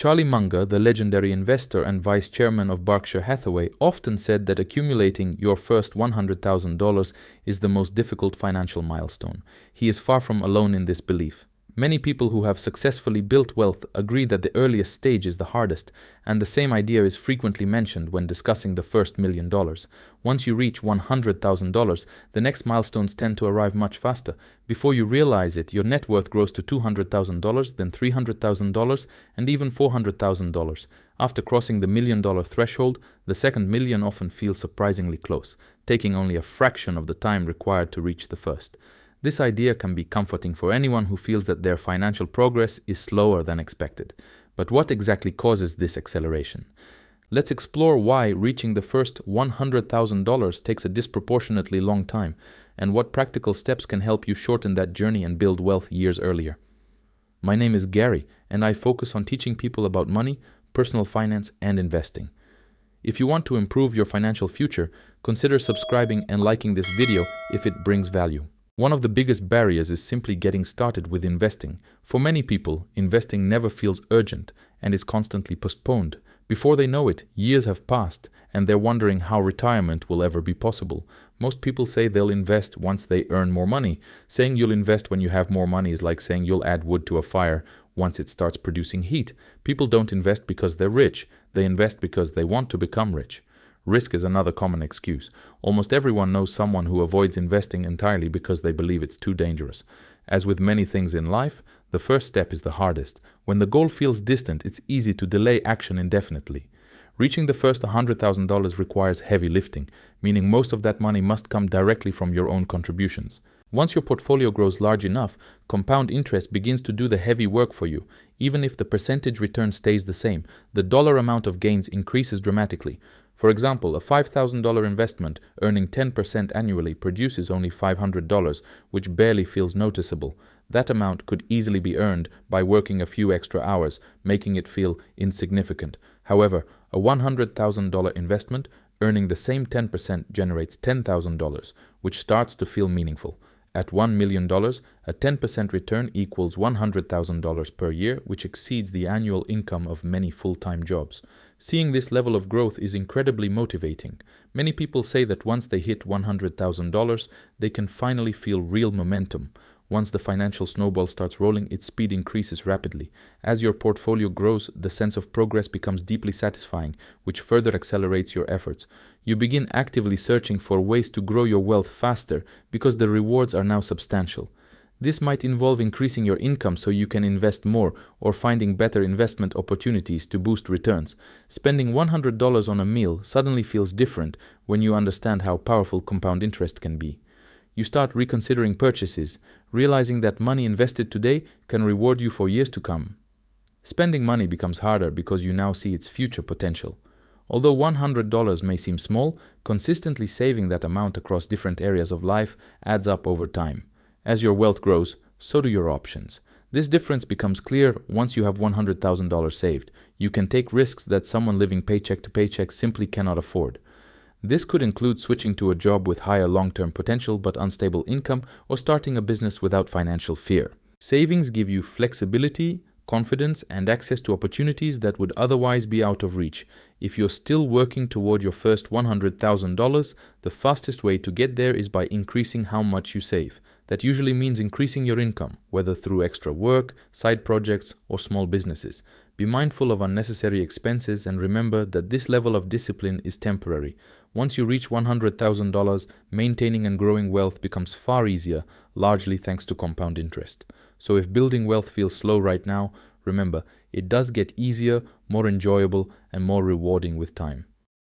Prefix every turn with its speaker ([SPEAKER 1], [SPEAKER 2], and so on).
[SPEAKER 1] Charlie Munger, the legendary investor and vice chairman of Berkshire Hathaway, often said that accumulating your first $100,000 is the most difficult financial milestone. He is far from alone in this belief. Many people who have successfully built wealth agree that the earliest stage is the hardest, and the same idea is frequently mentioned when discussing the first $1 million. Once you reach $100,000, the next milestones tend to arrive much faster. Before you realize it, your net worth grows to $200,000, then $300,000, and even $400,000. After crossing the $1 million threshold, the second million often feels surprisingly close, taking only a fraction of the time required to reach the first. This idea can be comforting for anyone who feels that their financial progress is slower than expected. But what exactly causes this acceleration? Let's explore why reaching the first $100,000 takes a disproportionately long time, and what practical steps can help you shorten that journey and build wealth years earlier. My name is Gary, and I focus on teaching people about money, personal finance, and investing. If you want to improve your financial future, consider subscribing and liking this video if it brings value. One of the biggest barriers is simply getting started with investing. For many people, investing never feels urgent and is constantly postponed. Before they know it, years have passed and they're wondering how retirement will ever be possible. Most people say they'll invest once they earn more money. Saying you'll invest when you have more money is like saying you'll add wood to a fire once it starts producing heat. People don't invest because they're rich. They invest because they want to become rich. Risk is another common excuse. Almost everyone knows someone who avoids investing entirely because they believe it's too dangerous. As with many things in life, the first step is the hardest. When the goal feels distant, it's easy to delay action indefinitely. Reaching the first $100,000 requires heavy lifting, meaning most of that money must come directly from your own contributions. Once your portfolio grows large enough, compound interest begins to do the heavy work for you. Even if the percentage return stays the same, the dollar amount of gains increases dramatically. For example, a $5,000 investment earning 10% annually produces only $500, which barely feels noticeable. That amount could easily be earned by working a few extra hours, making it feel insignificant. However, a $100,000 investment earning the same 10% generates $10,000, which starts to feel meaningful. At $1 million, a 10% return equals $100,000 per year, which exceeds the annual income of many full-time jobs. Seeing this level of growth is incredibly motivating. Many people say that once they hit $100,000, they can finally feel real momentum. Once the financial snowball starts rolling, its speed increases rapidly. As your portfolio grows, the sense of progress becomes deeply satisfying, which further accelerates your efforts. You begin actively searching for ways to grow your wealth faster because the rewards are now substantial. This might involve increasing your income so you can invest more or finding better investment opportunities to boost returns. Spending $100 on a meal suddenly feels different when you understand how powerful compound interest can be. You start reconsidering purchases, realizing that money invested today can reward you for years to come. Spending money becomes harder because you now see its future potential. Although $100 may seem small, consistently saving that amount across different areas of life adds up over time. As your wealth grows, so do your options. This difference becomes clear once you have $100,000 saved. You can take risks that someone living paycheck to paycheck simply cannot afford. This could include switching to a job with higher long-term potential but unstable income, or starting a business without financial fear. Savings give you flexibility, confidence, and access to opportunities that would otherwise be out of reach. If you're still working toward your first $100,000, the fastest way to get there is by increasing how much you save. That usually means increasing your income, whether through extra work, side projects, or small businesses. Be mindful of unnecessary expenses and remember that this level of discipline is temporary. Once you reach $100,000, maintaining and growing wealth becomes far easier, largely thanks to compound interest. So if building wealth feels slow right now, remember, it does get easier, more enjoyable, and more rewarding with time.